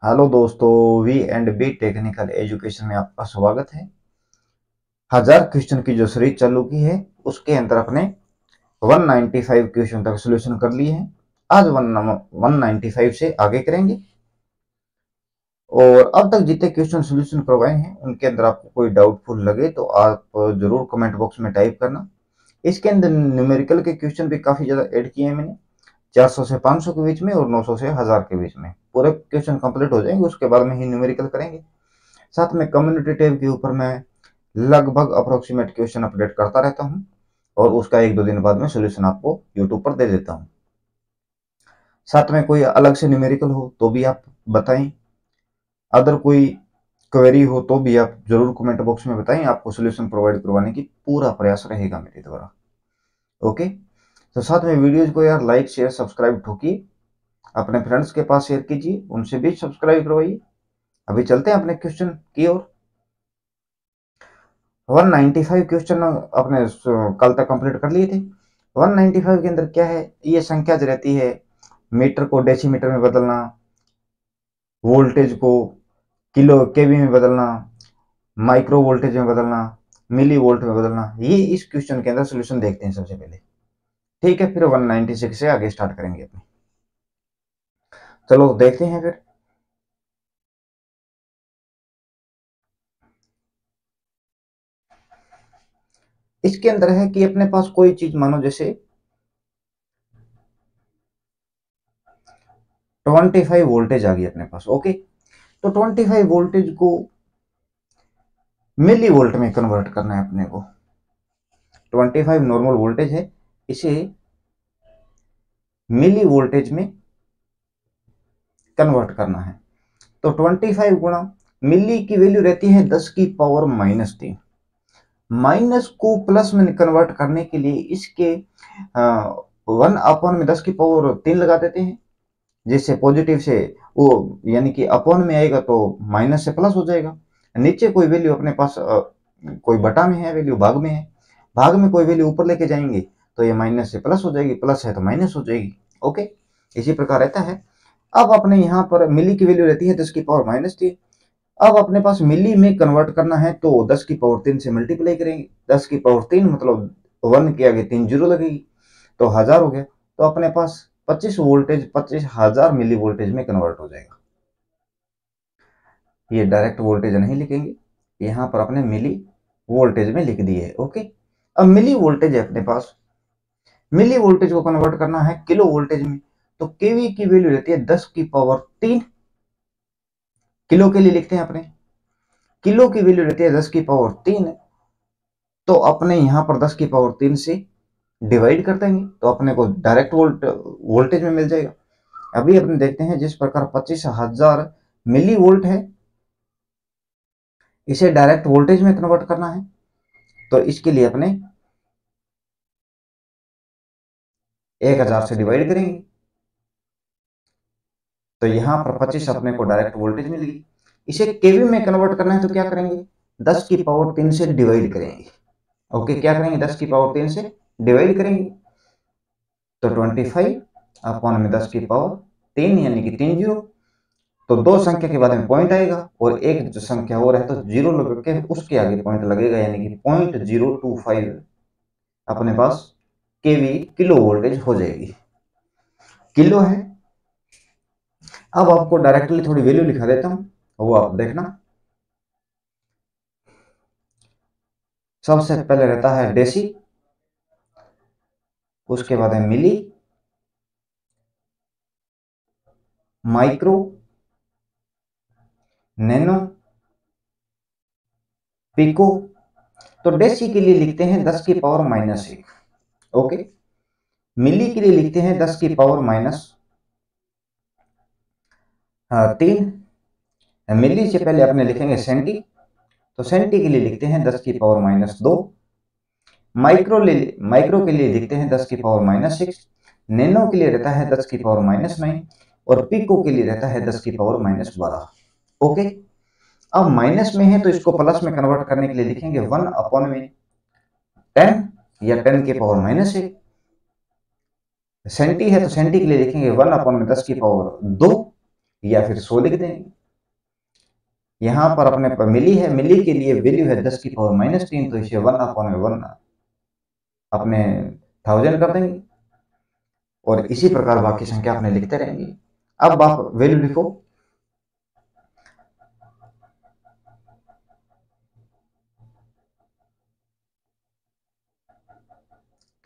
Hello दोस्तों, V and B technical education में आपका स्वागत है। 1000 क्वेश्चन की जो सीरीज चालू की है उसके अंदर अपने 195 क्वेश्चन तक सोल्यूशन कर लिए हैं। आज 195 से आगे करेंगे और अब तक जितने क्वेश्चन सोल्यूशन करवाए हैं उनके अंदर आपको कोई डाउटफुल लगे तो आप जरूर कमेंट बॉक्स में टाइप करना। इसके अंदर न्यूमेरिकल के क्वेश्चन भी काफी ज्यादा ऐड किए हैं मैंने, 400 से 500 के बीच में और 900 से 1000 के बीच में पूरे क्वेश्चन कंप्लीट हो जाएंगे। उसके बाद में ही न्यूमेरिकल करेंगे। साथ में कम्युनिटी टैब के ऊपर मैं लगभग अप्रोक्सीमेट क्वेश्चन अपडेट करता रहता हूं और उसका 1-2 दिन बाद में सोल्यूशन आपको यूट्यूब पर दे देता हूं। साथ में कोई अलग से न्यूमेरिकल हो तो भी आप बताएं, अदर कोई क्वेरी हो तो भी आप जरूर कमेंट बॉक्स में बताएं। आपको सोल्यूशन प्रोवाइड करवाने की पूरा प्रयास रहेगा मेरे द्वारा। ओके, तो साथ में वीडियोज को यार लाइक शेयर सब्सक्राइब ठोकिए, अपने फ्रेंड्स के पास शेयर कीजिए, उनसे भी सब्सक्राइब करवाइए। अभी चलते हैं अपने क्वेश्चन की ओर। 195 क्वेश्चन अपने कल तक कंप्लीट कर लिए थे। 195 के अंदर क्या है, ये संख्या जो रहती है मीटर को डेसीमीटर में बदलना, वोल्टेज को किलो केवी में बदलना, माइक्रो वोल्टेज में बदलना, मिली वोल्ट में बदलना, ये इस क्वेश्चन के अंदर सोल्यूशन देखते हैं सबसे पहले। ठीक है, फिर 196 से आगे स्टार्ट करेंगे अपने। चलो देखते हैं फिर। इसके अंदर है कि अपने पास कोई चीज मानो जैसे 25 वोल्टेज आ गई अपने पास। ओके, तो 25 वोल्टेज को मिली वोल्ट में कन्वर्ट करना है अपने को। 25 नॉर्मल वोल्टेज है, इसे मिली वोल्टेज में कन्वर्ट करना है। तो 25 गुणा मिली की वैल्यू रहती है 10 की पावर -3। माइनस को प्लस में कन्वर्ट करने के लिए इसके 1 अपॉन में 10 की पावर 3 लगा देते हैं, जिससे पॉजिटिव से वो यानी कि अपॉन में आएगा तो माइनस से प्लस हो जाएगा। नीचे कोई वैल्यू अपने पास कोई बटा में है, वैल्यू भाग में है, भाग में कोई वैल्यू ऊपर लेके जाएंगे तो ये माइनस से प्लस हो जाएगी, प्लस है तो माइनस हो जाएगी। ओके, इसी प्रकार रहता है। अब अपने यहाँ पर मिली की वैल्यू रहती है 10 की पावर -3। अब अपने पास मिली में कन्वर्ट करना है तो 10 की पावर 3 से मल्टीप्लाई करेंगे। 10 की पावर 3 मतलब 1 के आगे 3 जीरो लगेगी तो 1000 हो गया। तो अपने पास 25 वोल्टेज 25,000 मिली वोल्टेज में कन्वर्ट हो जाएगा। ये डायरेक्ट वोल्टेज नहीं लिखेंगे, यहाँ पर अपने मिली वोल्टेज में लिख दिए। ओके, अब मिली वोल्टेज है अपने पास, मिली वोल्टेज को कन्वर्ट करना है किलो वोल्टेज में, तो केवी की वैल्यू रहती है 10 की पावर 3। किलो के लिए लिखते हैं अपने, किलो की वैल्यू रहती है 10 की पावर 3, तो अपने यहाँ पर 10 की पावर 3 से डिवाइड कर देंगे तो अपने को डायरेक्ट वोल्टेज में मिल जाएगा। अभी अपने देखते हैं जिस प्रकार 25,000 मिली वोल्ट है, इसे डायरेक्ट वोल्टेज में कन्वर्ट करना है तो इसके लिए अपने 1000 से डिवाइड करेंगे तो यहाँ पर 25 अपने को डायरेक्ट वोल्टेज मिलेगी। इसे केवी में कन्वर्ट करना है तो क्या करेंगे, 10 की पावर 3 से डिवाइड करेंगे। ओके, क्या करेंगे, 10 की पावर 3 से डिवाइड करेंगे तो 25 अपॉन में 10 की पावर 3 यानी कि 3 जीरो। तो दो संख्या के बाद में पॉइंट आएगा और एक जो संख्या और है तो जीरो लगा के उसके आगे पॉइंट लगेगा, यानी कि 0.025 अपने पास केवी किलो वोल्टेज हो जाएगी। किलो है। अब आपको डायरेक्टली थोड़ी वैल्यू लिखा देता हूं, वो आप देखना। सबसे पहले रहता है डेसी, उसके बाद है मिली, माइक्रो, नैनो, पिको। तो डेसी के लिए लिखते हैं 10 की पावर -1। ओके, मिली के लिए लिखते हैं 10 की पावर -3। मिली से पहले अपने लिखेंगे सेंटी, तो सेंटी के लिए लिखते हैं 10 की पावर -2। माइक्रो के लिए लिखते हैं 10 की पावर -6। नैनो के लिए रहता है 10 की पावर -9 और पिको के लिए रहता है 10 की पावर -12। ओके, अब माइनस में है तो इसको प्लस में कन्वर्ट करने के लिए लिखेंगे 1 अपॉन में 10 या 10 के पावर -1। सेंटी है तो सेंटी के लिए लिखेंगे 1 अपॉन में 10 की पावर 2 या फिर 100 लिख देंगे। यहाँ पर अपने पर मिली है, मिली के लिए वैल्यू है 10 की पावर -3, तो इसे 1/1 अपने 1000 कर देंगे और इसी प्रकार बाकी संख्या अपने लिखते रहेंगे। अब आप वैल्यू लिखो।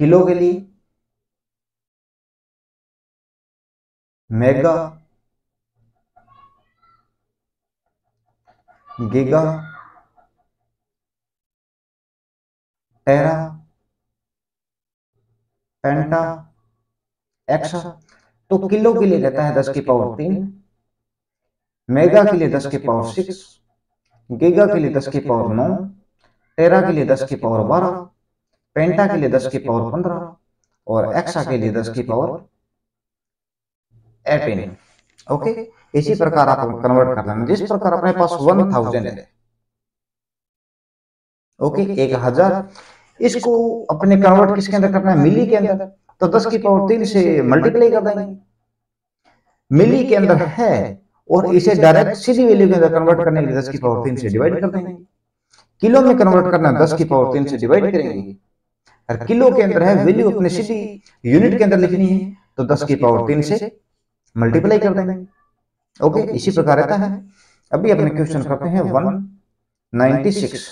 किलो के लिए मेगा, गीगा, टेरा, पेंटा, एक्सा। तो किलो के लिए रहता है 10 की पावर 3, मेगा के लिए 10 की पावर 6, गीगा के लिए 10 की पावर 9, टेरा के लिए 10 की पावर 12, पेंटा के लिए 10 की पावर 15 और एक्सा के लिए 10 की पावर 18। ओके, इसी प्रकार आप कन्वर्ट कर लेना। जिस प्रकार अपने पास 1000 है, ओके, 1000, इसको अपने कन्वर्ट किसके अंदर करना है? मिली के अंदर। तो 10 की पावर 3 से मल्टीप्लाई कर देंगे। मिली के अंदर है और इसे डायरेक्ट सीधी वैल्यू के अंदर कन्वर्ट करने के लिए 10 की पावर 3 से डिवाइड कर देंगे। किलो में कन्वर्ट करना है, 10 की पावर 3 से डिवाइड करेंगे। और किलो के अंदर है, वैल्यू अपने सीधी यूनिट के अंदर लिखनी है, तो 10 की पावर 3 से मल्टीप्लाई कर देंगे। ओके, इसी प्रकार रहता है। अभी अपने क्वेश्चन करते हैं 196।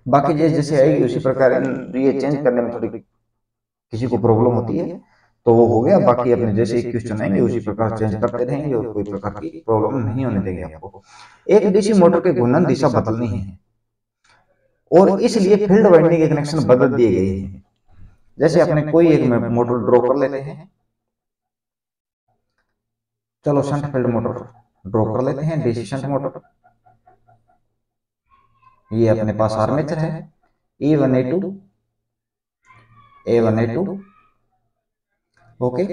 बाकी जैसे आएगी उसी प्रकार ये चेंज करने में थोड़ी किसी को प्रॉब्लम होती है तो वो हो गया। बाकी अपने जैसे ही क्वेश्चन आएंगे उसी प्रकार चेंज करते रहेंगे और कोई प्रकार की प्रॉब्लम नहीं होने देंगे आपको। एक डीसी मोटर के घूर्णन दिशा बदलनी है और इसलिए फील्ड वाइंडिंग के कनेक्शन बदल दिए गए हैं। जैसे अपने कोई एक मोटर ड्रॉ कर लेते हैं, चलो शंट फील्ड मोटर ड्रॉ कर लेते हैं, डीसी शंट मोटर। ये अपने पास आर्मेचर है, E1 A2 A1 A2। Okay,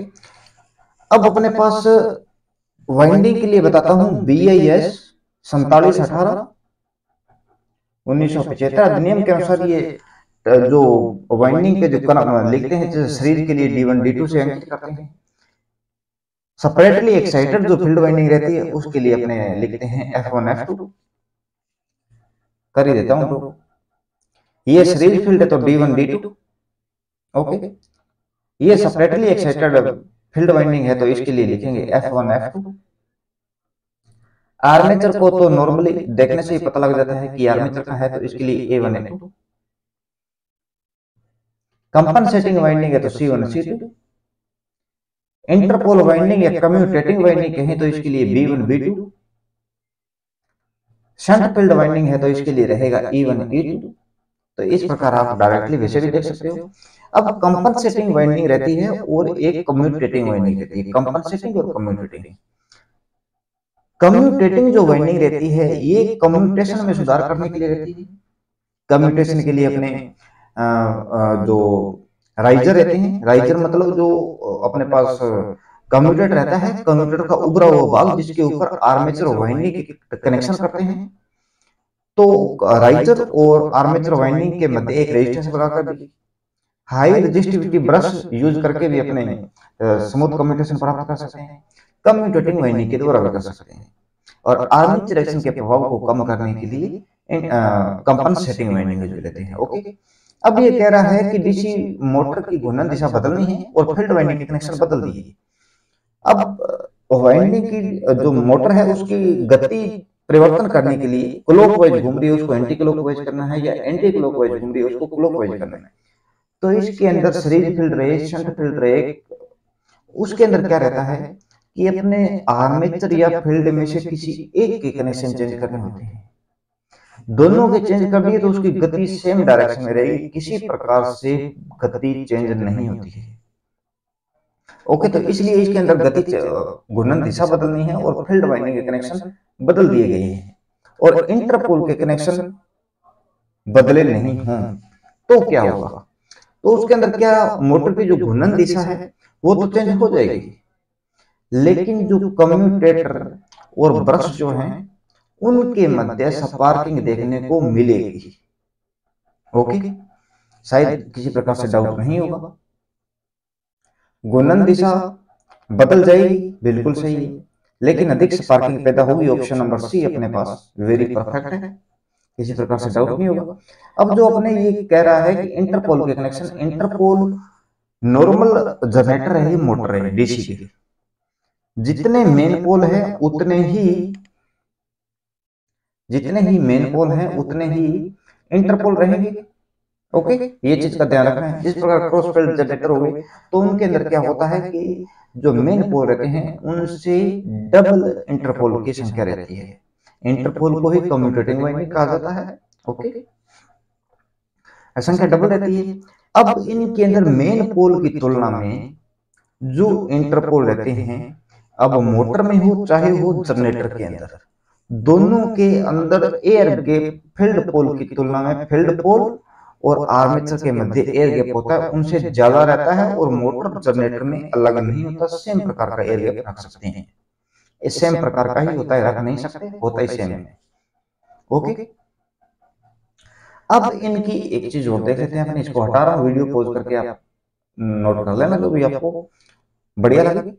अब अपने पास वाइंडिंग के लिए बताता हूं BIS 4718 1975 अधिनियम के अनुसार ये जो वाइंडिंग के जो लिखते हैं, जैसे शरीर के लिए D1 D2 से अंकित करते हैं। सेपरेटली एक्साइटेड जो फील्ड वाइंडिंग रहती है उसके लिए अपने लिखते हैं F1 F2। कर ही देता हूं ब्रो। ये सीरीज फील्ड है तो D1 D2। ओके, ये सेपरेटली एक्साइटेड फील्ड वाइंडिंग है तो इसके लिए लिखेंगे F1 F2। आर्मेचर को तो नॉर्मली देखने से ही पता लग जाता है कि आर्मेचर का है तो इसके लिए A1 A2। कंपनसेटिंग वाइंडिंग है तो C1 C2। इंटरपोल वाइंडिंग या कम्यूटेटिंग वाइंडिंग कहें तो इसके लिए B1 B2। Shunt field winding है तो इसके लिए रहेगा E1 E2। तो इस प्रकार आप डायरेक्टली वैसे भी देख सकते हो। अब कंपनसेटिंग वाइंडिंग रहती है और एक कम्यूटेटिंग वाइंडिंग रहती है। कंपनसेटिंग और कम्यूटेटिंग। कम्यूटेटिंग जो वाइंडिंग रहती है ये कम्यूटेशन में सुधार करने के लिए रहती है। कम्यूटेशन के लिए अपने जो राइजर रहते हैं, राइजर मतलब जो अपने पास कम्यूटेटर रहता है, कम्यूटेटर का उभरा हुआ भाग जिसके ऊपर आर्मेचर वाइंडिंग के कनेक्शन करते हैं। तो राइजर और आर्मेचर वाइंडिंग के मध्य एक रेजिस्टेंस लगाकर भी हाई रेजिस्टिविटी ब्रश यूज करके भी अपने स्मूथ कम्यूटेशन प्राप्त कर सकते हैं। कम्यूटेटिंग वाइंडिंग के द्वारा भी कर सकते हैं। और आर्मेचर एक्शन के प्रभाव को कम करने के लिए कंपनसेटिंग वाइंडिंग यूज लेते हैं। ओके, अब ये कह रहा है कि डीसी मोटर की घूर्णन दिशा बदलनी है और फील्ड वाइंडिंग के कनेक्शन बदल दिए। अब वाइंडिंग की जो मोटर है उसकी गति परिवर्तन करने के लिए क्लॉकवाइज घूम रही है उसको एंटी क्लॉकवाइज करना है, या एंटी क्लॉकवाइज घूम रही है उसको क्लॉकवाइज करना है। तो इसके अंदर सीरीज फील्ड रहे, शंट फील्ड रहे, उसके अंदर क्या रहता है कि अपने आर्मेचर या फील्ड में से किसी एक के कनेक्शन चेंज करने होते हैं। दोनों के चेंज कर दिए तो उसकी गति सेम डायरेक्शन में रहेगी, किसी प्रकार से गति चेंज नहीं होती है। ओके, तो इसलिए इसके अंदर गति घूर्णन दिशा बदलनी है और फील्ड वाइंडिंग के कनेक्शन बदल दिए गए हैं और इंटरपोल के कनेक्शन बदले नहीं हों तो क्या होगा? तो उसके अंदर क्या मोटर की जो घूर्णन दिशा है वो तो चेंज हो जाएगी, लेकिन जो कम्यूटेटर और ब्रश जो हैं उनके मध्य स्पार्किंग देखने को मिलेगी। ओके, शायद किसी प्रकार से डाउट नहीं होगा। घूर्णन दिशा बदल जाएगी, बिल्कुल सही है, लेकिन अधिक स्पार्किंग पैदा होगी, ऑप्शन नंबर सी अपने पास वेरी परफेक्ट है, किसी प्रकार से डाउट नहीं होगा। अब जो अपने ये कह रहा है कि इंटरपोल के कनेक्शन, इंटरपोल नॉर्मल जनरेटर है, मोटर है डीसी की, जितने मेन पोल है जितने ही मेन पोल हैं उतने ही इंटरपोल रहेंगे। ओके, ये चीज का ध्यान रखना है। जिस प्रकार क्रॉस फील्ड जनरेटर हो गए तो उनके अंदर क्या होता है कि जो मेन पोल रहते हैं उनसे डबल इंटरपोल की संख्या रहती है। इंटरपोल को ही कम्यूटेटिंग वाइंडिंग कहा जाता है। ओके, संख्या डबल रहती है। अब इनके अंदर मेन पोल की तुलना में जो इंटरपोल रहते हैं, अब मोटर में हो चाहे हो जनरेटर के अंदर, दोनों के अंदर एयर गैप फील्ड पोल की तुलना में, फील्ड पोल और आर्मेचर के मध्य एयर गैप होता है उनसे ज्यादा रहता है, और मोटर जनरेटर में अलग नहीं होता, सेम प्रकार का एयर गैप रख सकते हैं। इस सेम प्रकार का ही होता है, रख नहीं सकते, होता ही सेम है। ओके, अब इनकी एक चीज और देख लेते हैं अपने, इसको हटा रहा हूँ, वीडियो पॉज करके आप नोट कर लेना जो भी आपको बढ़िया लगे।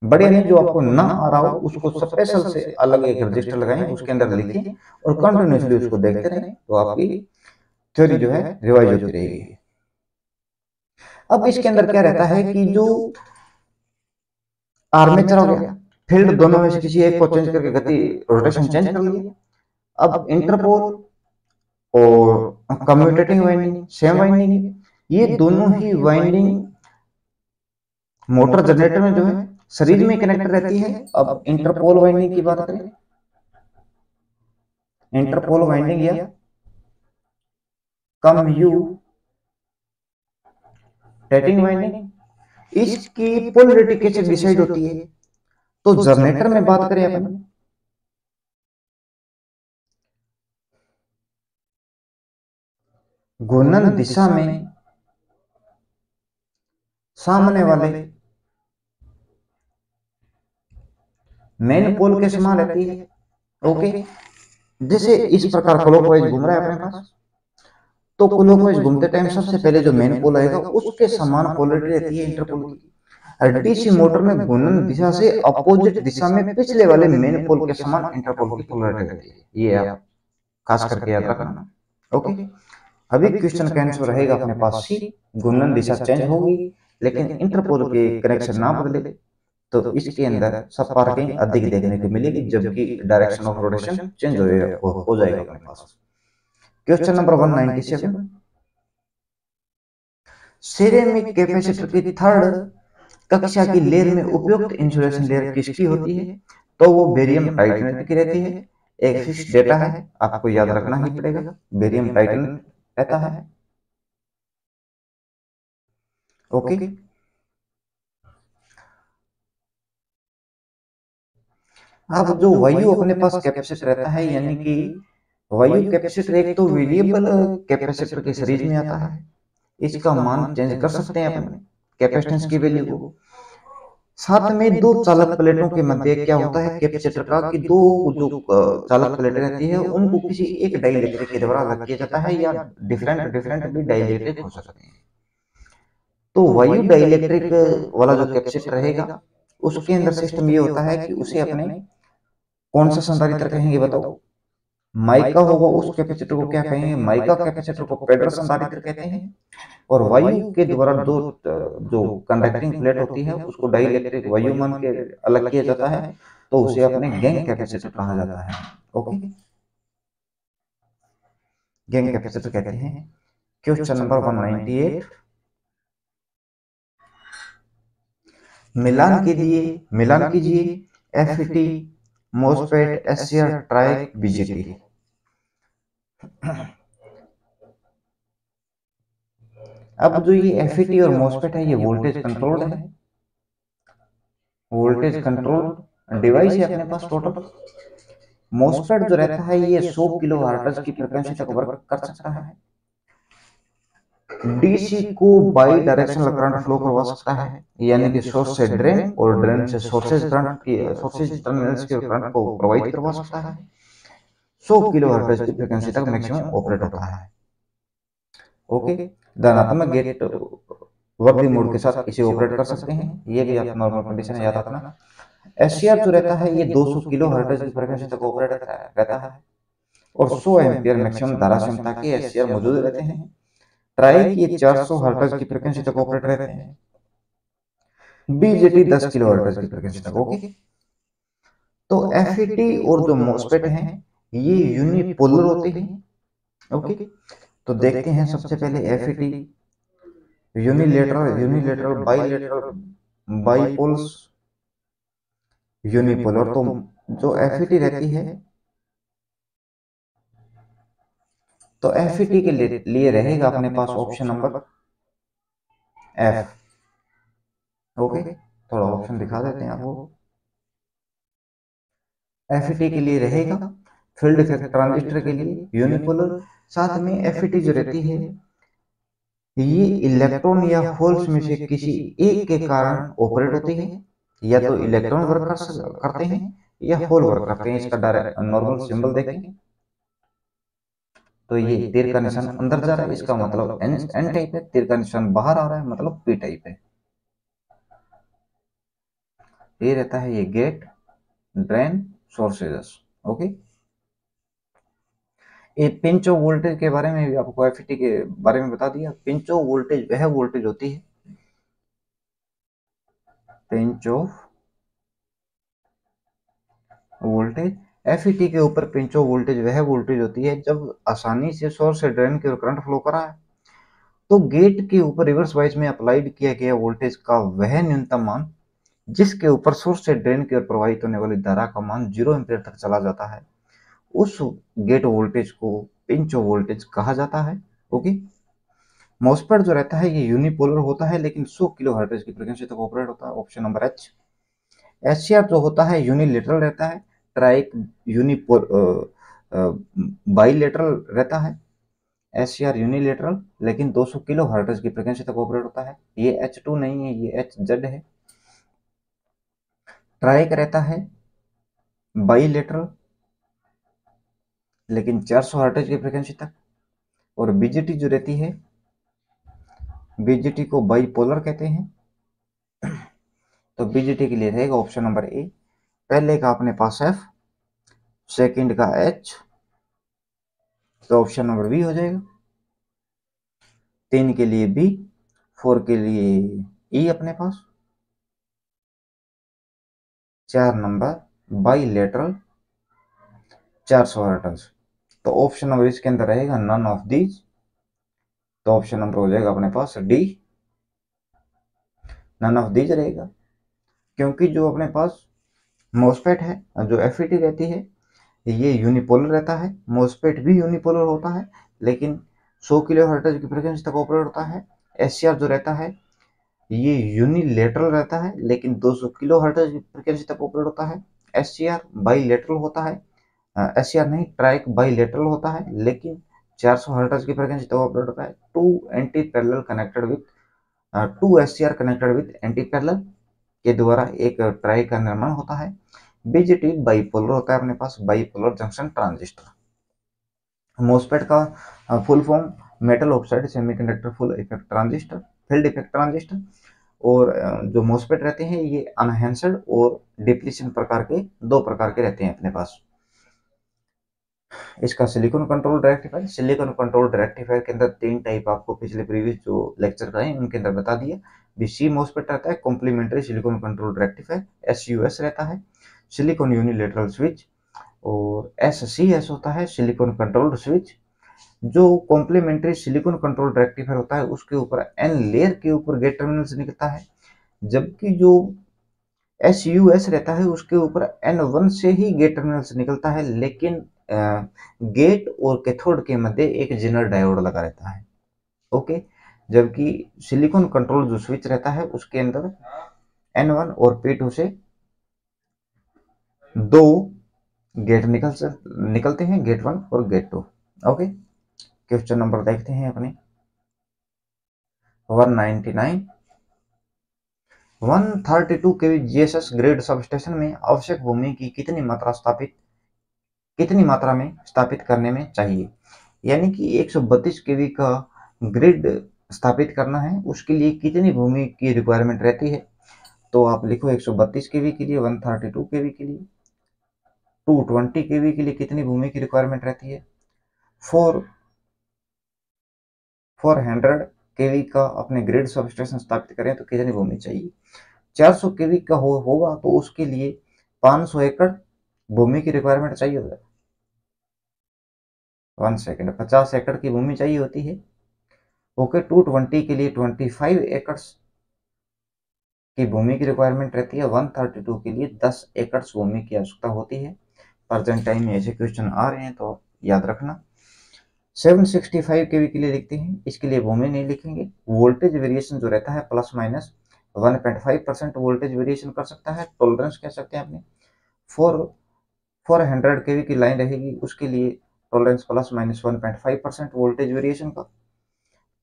बढ़िया नहीं, जो आपको ना आ रहा हो उसको स्पेशल से अलग एक रजिस्टर लगाएं, उसके अंदर लिखें और कंटिन्यूसली उसको देखते रहें, तो आपकी थ्योरी जो है रिवाइज होती रहेगी। अब इसके अंदर क्या रहता है कि जो आर्मेचर हो गया, फील्ड दोनों में से किसी एक को चेंज करके गति रोटेशन चेंज कर लिया। अब इंटरपोल और कम्यूटेटिंग वाइंडिंग सेम वाइंडिंग है, ये दोनों ही वाइंडिंग मोटर जनरेटर में जो है सीरीज में कनेक्ट रहती है। अब इंटरपोल वाइंडिंग की बात करें, इंटरपोल वाइंडिंग या कम्यूटेटिंग वाइंडिंग, इसकी पोलैरिटी कैसे डिसाइड होती है? तो जनरेटर में बात करें अपन, घूर्णन दिशा में सामने वाले मेन पोल के समान रहती है। ओके, जैसे इस प्रकार क्लॉकवाइज घूम रहा है अपने पास, तो क्लॉकवाइज घूमते टाइम सबसे पहले जो मेन पोल आएगा उसके समान पोलैरिटी रहती है इंटरपोल की। डीसी मोटर में घूर्णन दिशा से अपोजिट दिशा में पिछले वाले मेन पोल के समान इंटरपोल की पोलैरिटी रहती है। ये आप खास करके याद रखना। ओके, अभी क्वेश्चन का आंसर रहेगा अपने पास सी, घूर्णन दिशा चेंज होगी लेकिन इंटरपोल के कनेक्शन ना बदले, तो इसके अंदर स्पार्किंग अधिक देखने को मिलेगी, जबकि डायरेक्शन ऑफ रोटेशन चेंज हो जाएगा अपने पास। क्वेश्चन नंबर 197, सिरेमिक कैपेसिटर की थर्ड कक्षा की लेयर में उपयुक्त इंसुलेशन लेयर किसकी होती है? तो वो बेरियम टाइटेनेट की रहती है। एक फिक्स डेटा है, आपको याद रखना ही पड़ेगा, बेरियम टाइटेनेट रहता है। ओके, अब जो वायु अपने पास कैपेसिटर रहता है, यानी कि वायु कैपेसिटर एक तो वेरिएबल कैपेसिटर के सीरीज में आता है, इसका मान चेंज कर सकते हैं अपने कैपेसिटेंस की वैल्यू को। साथ में दो चालक प्लेटों के मध्य क्या होता है कैपेसिटर का, कि दो जो चालक प्लेट रहती है उनको किसी एक डाइलेक्ट्रिक के द्वारा अलग किया जाता है, या डिफरेंट डिफरेंट भी डाइलेक्ट्रिक हो सकते हैं। तो वायु डाइलेक्ट्रिक वाला जो कैपेसिटर रहेगा उसके अंदर सिस्टम ये होता है कि उसे अपने कौन सा संधारित्र कहेंगे बताओ? माइका होगा, उस कैपेसिटर को क्या कहेंगे? माइका कैपेसिटर को पेडर संधारित्र कहते हैं। और वायु के द्वारा दो जो कंडक्टिंग प्लेट होती है उसको डाइलेक्ट्रिक वायु मान के अलग किया जाता है, तो उसे अपने गैंग कैपेसिटर कहा जाता है। ओके, गैंग कैपेसिटर कहते हैं। क्वेश्चन नंबर 198, मिलान कीजिए FET, MOSFET, SCR, triac, BJT. अब जो ये एफईटी और मोसफेट है ये वोल्टेज कंट्रोल्ड है, वोल्टेज कंट्रोल डिवाइस है अपने पास टोटल। मोसफेट जो रहता है ये 100 किलो हर्ट्ज की फ्रीक्वेंसी तक वर्क कर सकता है। डीसी को बाई डायरेक्शनल करंट फ्लो करवा सकता है, यानी कि सोर्स से ड्रेन और ड्रेन से सोर्सेज टर्मिनल्स के करंट को प्रोवाइड करवा सकता है। 100 किलो हर्ट्ज की फ्रीक्वेंसी तक मैक्सिमम ऑपरेट होता है। ओके, धनात्मक गेट वर्दी मोड के साथ इसे ऑपरेट कर सकते हैं। ये भी आप नॉर्मल कंडीशन है याद रखना। एससीआर जो रहता है ये 200 किलो हर्ट्ज की फ्रीक्वेंसी तक ऑपरेट रहता है और 100 एम्पियर मैक्सिमम धारा क्षमता के एससीआर मौजूद रहते हैं। ट्राइक ये 400 हर्ट्ज की फ्रीक्वेंसी तक ऑपरेट रहते हैं। बीजेटी 10 किलो हर्ट्ज की फ्रीक्वेंसी तक। ओके, तो एफईटी और जो मॉसफेट हैं ये यूनिपोलर होते हैं। ओके, तो देखते हैं सबसे पहले FET, unilateral, unilateral, bilateral, bipoles, unipolar. तो जो एफईटी रहती है तो एफईटी के लिए रहेगा अपने पास ऑप्शन नंबर एफ। ओके, थोड़ा ऑप्शन दिखा देते हैं आपको। एफईटी के लिए रहेगा फील्ड इफेक्ट ट्रांजिस्टर के लिए यूनिपोलर। साथ में एफईटी जो रहती है ये इलेक्ट्रॉन या होल्स में से किसी एक के कारण ऑपरेट होती है। या तो इलेक्ट्रॉन वर्क करते हैं या होल वर्क करते हैं। इसका डायरेक्ट नॉर्मल सिंबल देखें तो ये तीर का निशान अंदर जा रहा है, इसका मतलब एन टाइप है। तीर का निशान बाहर आ रहा है मतलब पी टाइप है। ये रहता है ये गेट, ड्रेन, सोर्सेज। ओके, ये पिंच ऑफ वोल्टेज के बारे में भी आपको एफईटी के बारे में बता दिया। पिंच ऑफ वोल्टेज वह वोल्टेज होती है, पिंच ऑफ वोल्टेज, एफईटी के ऊपर पिंच ऑफ वोल्टेज वह वोल्टेज होती है जब आसानी से सोर्स से ड्रेन की ओर करंट फ्लो कर रहा है तो गेट के ऊपर रिवर्स वाइज में अप्लाइड किया गया वोल्टेज का वह न्यूनतम मान जिसके ऊपर सोर्स से ड्रेन की ओर प्रवाहित होने वाली धारा का मान 0 एम्पीयर तक चला जाता है, उस गेट वोल्टेज को पिंच ऑफ वोल्टेज कहा जाता है। ओके, मॉसफेट जो रहता है ये यूनिपोलर होता है लेकिन 100 किलो हर्ट्ज की फ्रीक्वेंसी तक ऑपरेट होता है, ऑप्शन नंबर एच। एचसीआर जो होता है यूनिलेटरल रहता है, ट्राइक यूनिपोल बाइलेटरल रहता है। एचसीआर यूनिलेटरल लेकिन 200 किलो हर्ट्ज की फ्रीक्वेंसी तक ऑपरेट होता है। ये H2 नहीं है, ये HZ है। ट्राइक रहता है बाइलेटरल लेकिन 400 हर्ट्ज की फ्रीक्वेंसी तक। और बीजेटी जो रहती है, बीजेटी को बाइपोलर कहते हैं। तो बीजेटी के लिए रहेगा ऑप्शन नंबर ए। पहले का अपने पास एफ, सेकंड का एच, तो ऑप्शन नंबर बी हो जाएगा। 3 के लिए बी, 4 के लिए ई अपने पास, 4 नंबर बाइलेटरल 400 हर्ट्ज। तो ऑप्शन नंबर इसके अंदर रहेगा नन ऑफ दीज। तो ऑप्शन नंबर हो जाएगा अपने पास डी, नन ऑफ दीज रहेगा। क्योंकि जो अपने पास मॉसफेट है, जो एफईटी रहती है ये यूनिपोलर रहता है। मॉसफेट भी यूनिपोलर होता है लेकिन 100 किलो हर्ट्ज की फ्रीक्वेंसी तक ऑपरेट होता है। एचसीआर जो रहता है ये यूनिलेटरल रहता है लेकिन 200 किलो हर्ट्ज की फ्रीक्वेंसी तक ऑपरेट होता है। एचसीआर बाइलेटरल होता है, एचसीआर नहीं ट्राइक बाइलेटरल होता है लेकिन 400 हर्ट्ज की फ्रीक्वेंसी तक ऑपरेट होता है। Two anti parallel connected with, two HCR connected with anti parallel के द्वारा एक ट्राई का निर्माण होता है। बीजेटी बाइपोलर होता है अपने पास, बाइपोलर जंक्शन ट्रांजिस्टर। मॉसफेट का full form metal oxide semiconductor full effect transistor, field effect transistor. और जो मॉसफेट रहते हैं ये अनहेंस्ड और डिप्लीशन प्रकार के, 2 प्रकार के रहते हैं अपने पास। इसका silicon control rectifier, silicon control rectifier के अंदर 3 टाइप आपको पिछले प्रीवियस जो लेक्चर कराए उनके अंदर बता दिया। बीसी मॉसफेट रहता है कॉम्प्लीमेंट्री सिलिकॉन कंट्रोल रेक्टिफायर, एसयूएस रहता है सिलिकॉन यूनिलेटरल स्विच, और एससीएस होता है सिलिकॉन कंट्रोल्ड स्विच। जो कॉम्प्लीमेंट्री सिलिकॉन कंट्रोल रेक्टिफायर होता है उसके ऊपर एन लेयर के ऊपर गेट टर्मिनल से निकलता है, जबकि जो एसयूएस रहता है उसके ऊपर N1 से ही गेट टर्मिनल से निकलता है लेकिन गेट और कैथोड के मध्य एक जेनर डायोड लगा रहता है। ओके, जबकि सिलिकॉन कंट्रोल जो स्विच रहता है उसके अंदर N1 और P2 से 2 गेट निकलते हैं, गेट 1 और गेट 2। ओके, क्वेश्चन नंबर देखते हैं अपने 199। 132 केवी जीएसएस ग्रिड सबस्टेशन में आवश्यक भूमि की कितनी मात्रा में स्थापित करने में चाहिए। यानी कि 132 केवी का ग्रिड स्थापित करना है उसके लिए कितनी भूमि की रिक्वायरमेंट रहती है, तो आप लिखो 132 केवी के लिए, 132 केवी के लिए, 220 केवी के लिए कितनी भूमि की रिक्वायरमेंट रहती है, 400 केवी का अपने ग्रिड सब स्टेशन स्थापित करें तो कितनी भूमि चाहिए। 400 केवी का होगा तो उसके लिए 500 एकड़ भूमि की रिक्वायरमेंट चाहिए होगा। 1 सेकेंड, 50 एकड़ की भूमि चाहिए होती है। ओके, 220 के लिए 25 एकड़ की भूमि की रिक्वायरमेंट रहती है। 132 के लिए 10 एकड़ भूमि की आवश्यकता होती है। प्रेजेंट टाइम में ऐसे क्वेश्चन आ रहे हैं तो याद रखना। 765 केवी के लिए लिखते हैं, इसके लिए भूमि नहीं लिखेंगे। वोल्टेज वेरिएशन जो रहता है प्लस माइनस 1.5% वोल्टेज वेरिएशन कर सकता है, टॉलरेंस कह सकते हैं अपने। 400 केवी की लाइन रहेगी, उसके लिए tolerance plus minus 1.5% voltage variation का।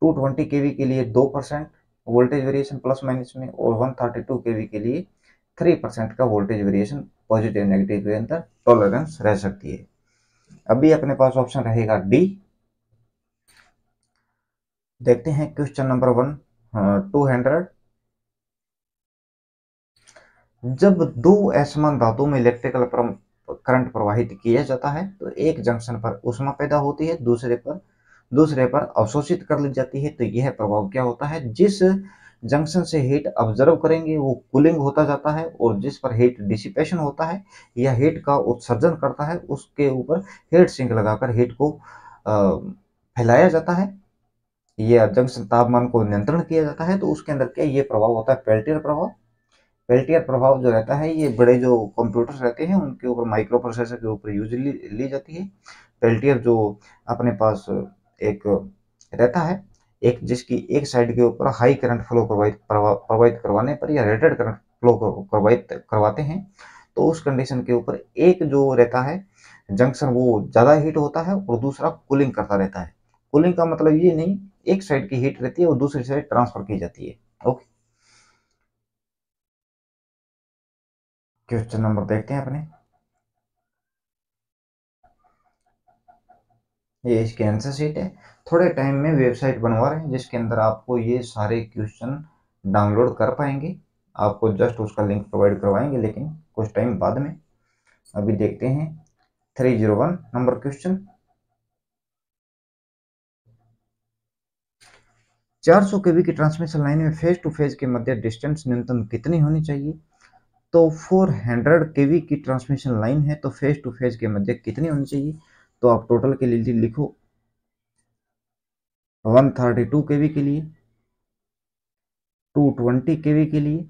220 केवी के लिए 2% वोल्टेज वेरिएशन प्लस माइनस में, और 132 केवी के लिए 3% का वोल्टेज वेरिएशन पॉजिटिव नेगेटिव के अंदर टॉलरेंस रह सकती है। अभी अपने पास ऑप्शन रहेगा डी। देखते हैं क्वेश्चन नंबर 200। जब दो असमान धातुओं में इलेक्ट्रिकल करंट प्रवाहित किया जाता है तो एक जंक्शन पर ऊष्मा पैदा होती है, दूसरे पर अवशोषित कर ली जाती है। तो यह प्रभाव क्या होता है, जिस जंक्शन से हीट ऑब्जर्व करेंगे वो कूलिंग होता जाता है, और जिस पर हीट डिसिपेशन होता है या हीट का उत्सर्जन करता है उसके ऊपर हीट सिंक लगाकर हीट को फैलाया जाता है, या जंक्शन तापमान को नियंत्रण किया जाता है। तो उसके अंदर क्या ये प्रभाव होता है, पेल्टियर प्रभाव। पेल्टियर प्रभाव जो रहता है ये बड़े जो कंप्यूटर्स रहते हैं उनके ऊपर, माइक्रो प्रोसेसर के ऊपर यूजली ली जाती है। पेल्टियर जो अपने पास एक रहता है, एक जिसकी एक साइड के ऊपर हाई करंट फ्लो प्रवाहित करवाने पर या रेटेड करंट फ्लो प्रवाहित करवाते हैं, तो उस कंडीशन के ऊपर एक जो रहता है जंक्शन वो ज़्यादा हीट होता है और दूसरा कूलिंग करता रहता है। कूलिंग का मतलब ये नहीं, एक साइड की हीट रहती है और दूसरी साइड ट्रांसफर की जाती है। ओके, क्वेश्चन नंबर देखते हैं अपने। ये इसकी आंसर शीट है। थोड़े टाइम में वेबसाइट बनवा रहे हैं जिसके अंदर आपको ये सारे क्वेश्चन डाउनलोड कर पाएंगे। आपको जस्ट उसका लिंक प्रोवाइड करवाएंगे लेकिन कुछ टाइम बाद में। अभी देखते हैं 301 नंबर क्वेश्चन। 400 केवी की ट्रांसमिशन लाइन में फेज टू फेज के मध्य डिस्टेंस न्यूनतम कितनी होनी चाहिए। तो 400 केवी की ट्रांसमिशन लाइन है तो फेज टू फेज के मध्य कितनी होनी चाहिए, तो आप टोटल के लिए लिखो 132 केवी के लिए, 220 केवी के लिए,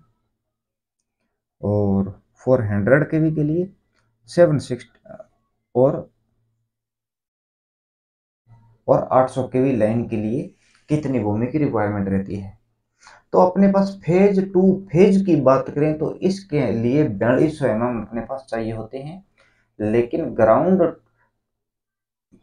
और 400 केवी के लिए, 760 और 800 केवी लाइन के लिए कितनी भूमि की रिक्वायरमेंट रहती है। तो अपने पास फेज टू फेज की बात करें तो इसके लिए 4200 mm अपने पास चाहिए होते हैं, लेकिन ग्राउंड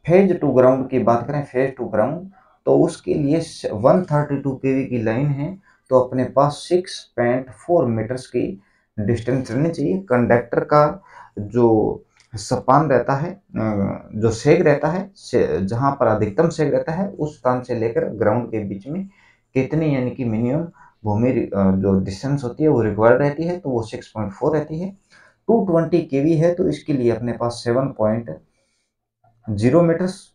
फेज टू ग्राउंड की बात करें, फेज टू ग्राउंड, तो उसके लिए 132 केवी की लाइन है तो अपने पास 6.4 मीटर्स की डिस्टेंस रहनी चाहिए। कंडक्टर का जो स्पान रहता है, जो सेग रहता है, जहां पर अधिकतम सेग रहता है उस स्थान से लेकर ग्राउंड के बीच में कितनी यानी कि मिनिमम भूमि जो डिस्टेंस होती है वो रिक्वायर्ड रहती है, तो वो 6.4 रहती है। 220 केवी है तो इसके लिए अपने पास 7.0 मीटर्स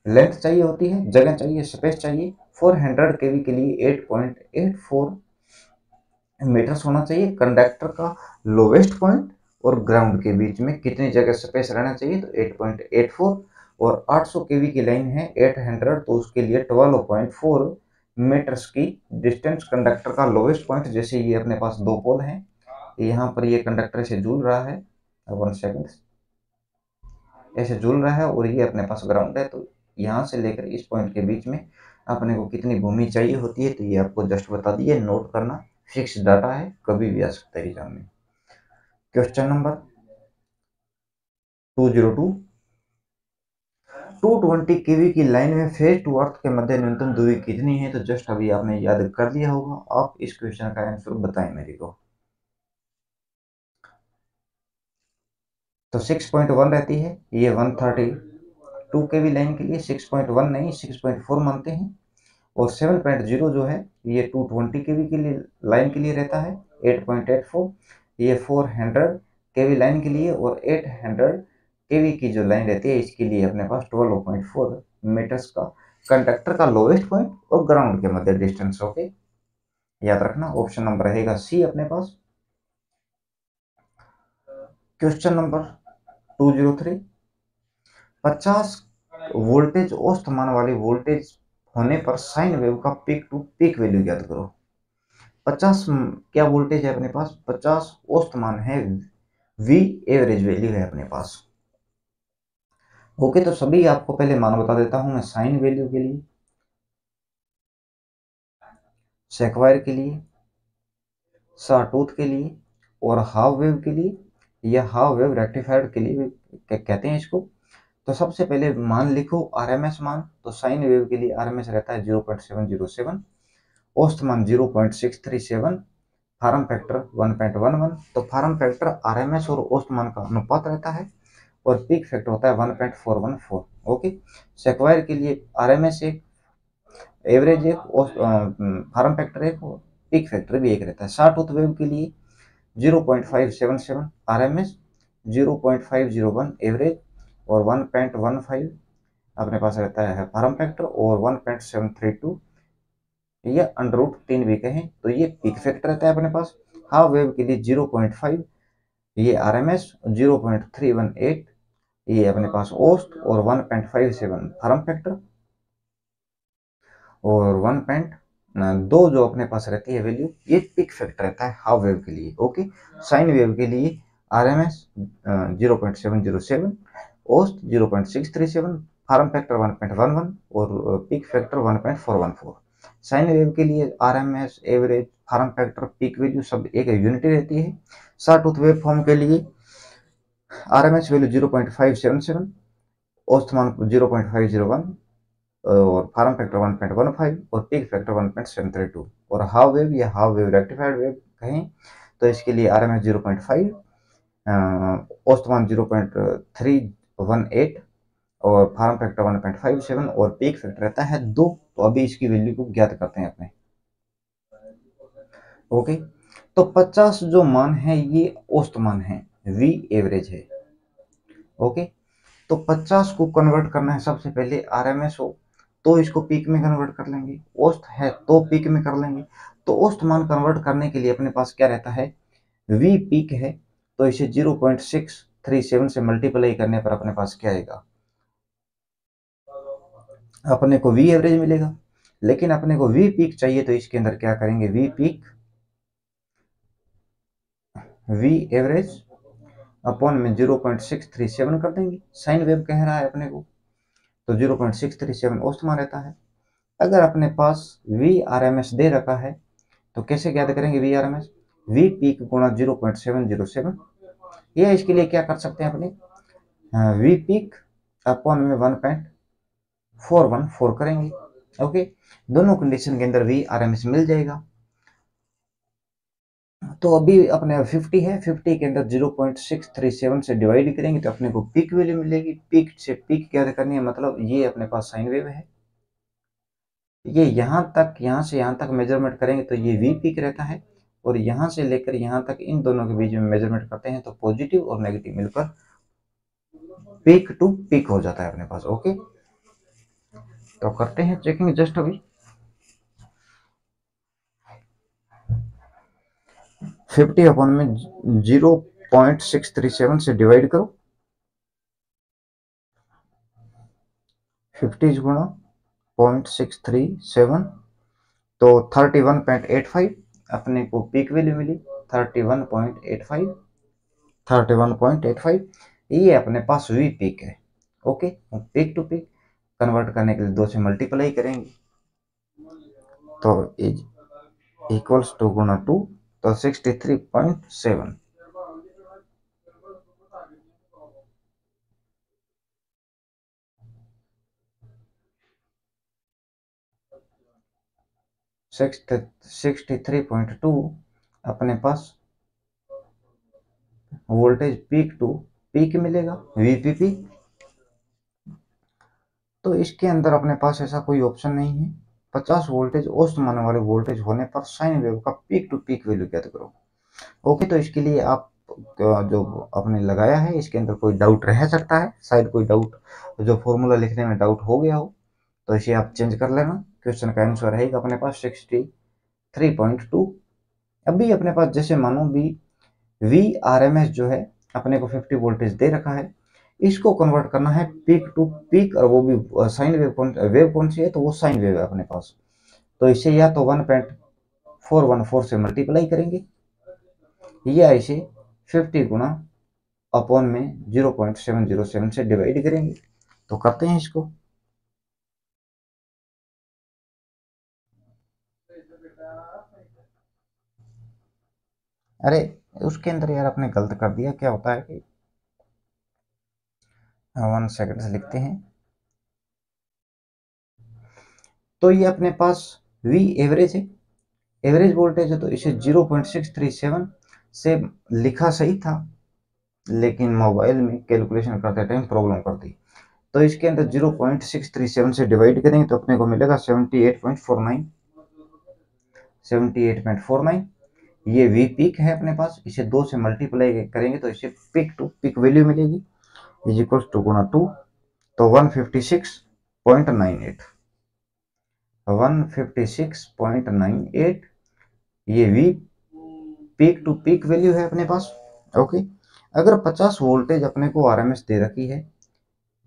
लेंथ चाहिए होती है, जगह चाहिए, स्पेस चाहिए। 400 केवी के लिए 8.84 मीटर्स होना चाहिए। कंडक्टर का लोवेस्ट पॉइंट और ग्राउंड के बीच में कितनी जगह स्पेस रहना चाहिए, तो 8.84। और 800 केवी की लाइन है 800 तो उसके लिए 12.4 मीटर्स की डिस्टेंस। कंडक्टर का लोवेस्ट पॉइंट, जैसे ये अपने पास दो पोल हैं, यहाँ पर ये कंडक्टर से जुड़ रहा है, 1 सेकेंड, ऐसे झूल रहा है और ये अपने पास ग्राउंड है, तो यहाँ से लेकर इस पॉइंट के बीच में अपने को कितनी भूमि चाहिए होती है, तो ये आपको जस्ट बता दिए, नोट करना, फिक्स डाटा है, कभी भी आ सकता है एग्जाम में। Question number 202। 220 केवी की लाइन में फेज टू अर्थ के मध्य न्यूनतम दूरी कितनी है, तो जस्ट अभी आपने याद कर लिया होगा। आप इस क्वेश्चन का आंसर बताएं मेरे को। तो 6.1 रहती है, ये 132 केवी लाइन के लिए 6.1 नहीं 6.4 मानते हैं। और 7.0 जो है ये 220 केवी के लिए लाइन के लिए रहता है। 8.84 ये 400 केवी लाइन के लिए, और 800 केवी की जो लाइन रहती है इसके लिए अपने पास 12.4 मीटर्स का कंडक्टर का लोएस्ट पॉइंट और ग्राउंड के मध्य डिस्टेंस। ओके, याद रखना ऑप्शन नंबर रहेगा सी अपने पास। क्वेश्चन नंबर 203, 50 वोल्टेज औसत मान वाली वोल्टेज होने पर साइन वेव का पीक टू पीक वैल्यू ज्ञात करो। 50 क्या वोल्टेज है अपने पास, 50 औसत मान है, वी एवरेज वैल्यू है अपने पास। ओके, तो सभी आपको पहले मान बता देता हूं मैं साइन वैल्यू के लिए, सेक्वायर के लिए, साटूथ के लिए और हाफ वेव के लिए, या हाफ वेव रेक्टिफाइड के लिए कहते हैं इसको। तो सबसे पहले मान लिखो आरएमएस मान, तो साइन वेव के लिए आरएमएस रहता है 0.707, औसत मान 0.637, फार्म फैक्टर 1.11। तो फार्म फैक्टर आरएमएस और औसत मान का अनुपात रहता है, और पीक फैक्टर होता है 1.414। ओके, सेक्वायर के लिए आरएमएस एक, एवरेज एक, फार्म फैक्टर एक, और पीक फैक्टर भी एक रहता है। शॉर्ट वेव के लिए 0.577 आरएमएस, 0.501 एवरेज और 1.15 अपने पास रहता है फार्म फैक्टर, और 1.732 या अंडर रूट 3 भी कहें तो ये पीक फैक्टर रहता है अपने पास। हाफ वेव के लिए 0.5 ये आरएमएस, 0.318 ये अपने पास औसत, और 1.57 फार्म फैक्टर, और 1.2 जो अपने पास रहती है वैल्यू ये पिक फैक्टर रहता है हाफ वेव के लिए। ओके, साइन वेव के लिए आरएमएस 0.707, औसत 0.637, फार्म फैक्टर 1.11 और पिक फैक्टर 1.414। साइन वेव के लिए RMS, average, form factor, peak value सब एक यूनिटी रहती है। शॉर्ट वेव फॉर्म के लिए आरएमएस वैल्यू 0.577, औसत मान 0.501 और फार्म फैक्टर 1.15 और पीक फैक्टर 1.732। और हाफ वेव या हाफ वेव रेक्टिफाइड वेव कहें तो इसके लिए आरएमएस 0.5, औसत मान 0.318 और फार्म फैक्टर 1.57 और पीक फैक्टर रहता है 2। तो अभी इसकी वैल्यू को ज्ञात करते हैं अपने। ओके, तो 50 जो मान है ये औसत मान है, वी एवरेज है। ओके, तो 50 को कन्वर्ट करना है सबसे पहले, आरएमएस हो तो इसको पीक में कन्वर्ट कर लेंगे, औसत है तो पीक में कर लेंगे। तो औसत मान कन्वर्ट करने के लिए अपने पास क्या रहता है, वी पीक है तो इसे 0.637 से मल्टीप्लाई करने पर अपने पास क्या आएगा, अपने को वी एवरेज मिलेगा। लेकिन अपने को वी पीक चाहिए तो इसके अंदर क्या करेंगे, V peak V average upon में 0.637 कर देंगे। साइन वेव कह रहा है अपने को, तो 0.637 औसत मान रहता है। अगर अपने पास वी आर एम एस दे रखा है तो कैसे ज्ञात करेंगे V R M S, V peak गुणा 0.707, या इसके लिए क्या कर सकते हैं अपने, वी पीक अपॉन में 1.414 करेंगे। ओके, दोनों कंडीशन के अंदर वी आर एम एस मिल जाएगा। तो अभी अपने 50 है, 50 के अंदर 0.637 से डिवाइड करेंगे तो अपने को पीक वैल्यू मिलेगी। पीक से पीक ज्ञात करनी है, मतलब ये अपने पास साइन वेव है, ये यहाँ तक, यहाँ से यहाँ तक मेजरमेंट करेंगे तो ये वी पीक रहता है, और यहाँ से लेकर यहाँ तक इन दोनों के बीच में मेजरमेंट करते हैं तो पॉजिटिव और नेगेटिव मिलकर पीक टू पीक हो जाता है अपने पास। ओके, तो करते हैं चेकिंग जस्ट अभी। 50 अपॉन में 0.637 से डिवाइड करो, 50 गुणा 0.637 तो 31.85 अपने को पीक वैल्यू मिली, 31.85, 31.85 ये अपने पास वी पीक है। Okay, peak to peak convert करने के लिए 2 से मल्टीप्लाई करेंगे तो इज इक्वल्स टू गुणा 2 तो 63.7। सिक्सटी थ्री पॉइंट टू अपने पास वोल्टेज पीक टू पीक मिलेगा, वीपीपी। तो इसके अंदर अपने पास ऐसा कोई ऑप्शन नहीं है 50 वोल्टेज औसत मान वाले वोल्टेज होने पर साइन वेव का पीक टू पीक वैल्यू ज्ञात करो। ओके, तो इसके लिए आप जो आपने लगाया है इसके अंदर कोई डाउट रह सकता है, शायद कोई डाउट जो फॉर्मूला लिखने में डाउट हो गया हो, तो इसे आप चेंज कर लेना। क्वेश्चन का आंसर रहेगा अपने पास 63.2। अभी अपने पास जैसे मानो भी वी आर एम एस जो है अपने को 50 वोल्टेज दे रखा है, इसको कन्वर्ट करना है पीक टू पीक, और वो भी साइन वेव कौन सी है, तो वो साइन वेव है अपने पास। तो इसे या तो 1.414 से मल्टीप्लाई करेंगे या इसे 50 गुना अपॉन में 0.707 से डिवाइड करेंगे। तो करते हैं इसको। अरे उसके अंदर यार आपने गलत कर दिया, क्या होता है कि 1 सेकंड से लिखते हैं। तो ये अपने पास V एवरेज है, एवरेज वोल्टेज है, तो इसे 0.637 से लिखा सही था, लेकिन मोबाइल में कैलकुलेशन करते टाइम प्रॉब्लम करती। तो इसके अंदर 0.637 से डिवाइड करेंगे तो अपने को मिलेगा 78.49। 78.49 ये वी पीक है अपने पास, इसे 2 से मल्टीप्लाई करेंगे तो इसे पीक टू पीक वैल्यू मिलेगी, इज इक्वल टू गुना 2, तो 156.98। 156.98 ये V peak to peak value है अपने पास। ओके, अगर 50 वोल्टेज अपने को आरएमएस दे रखी है,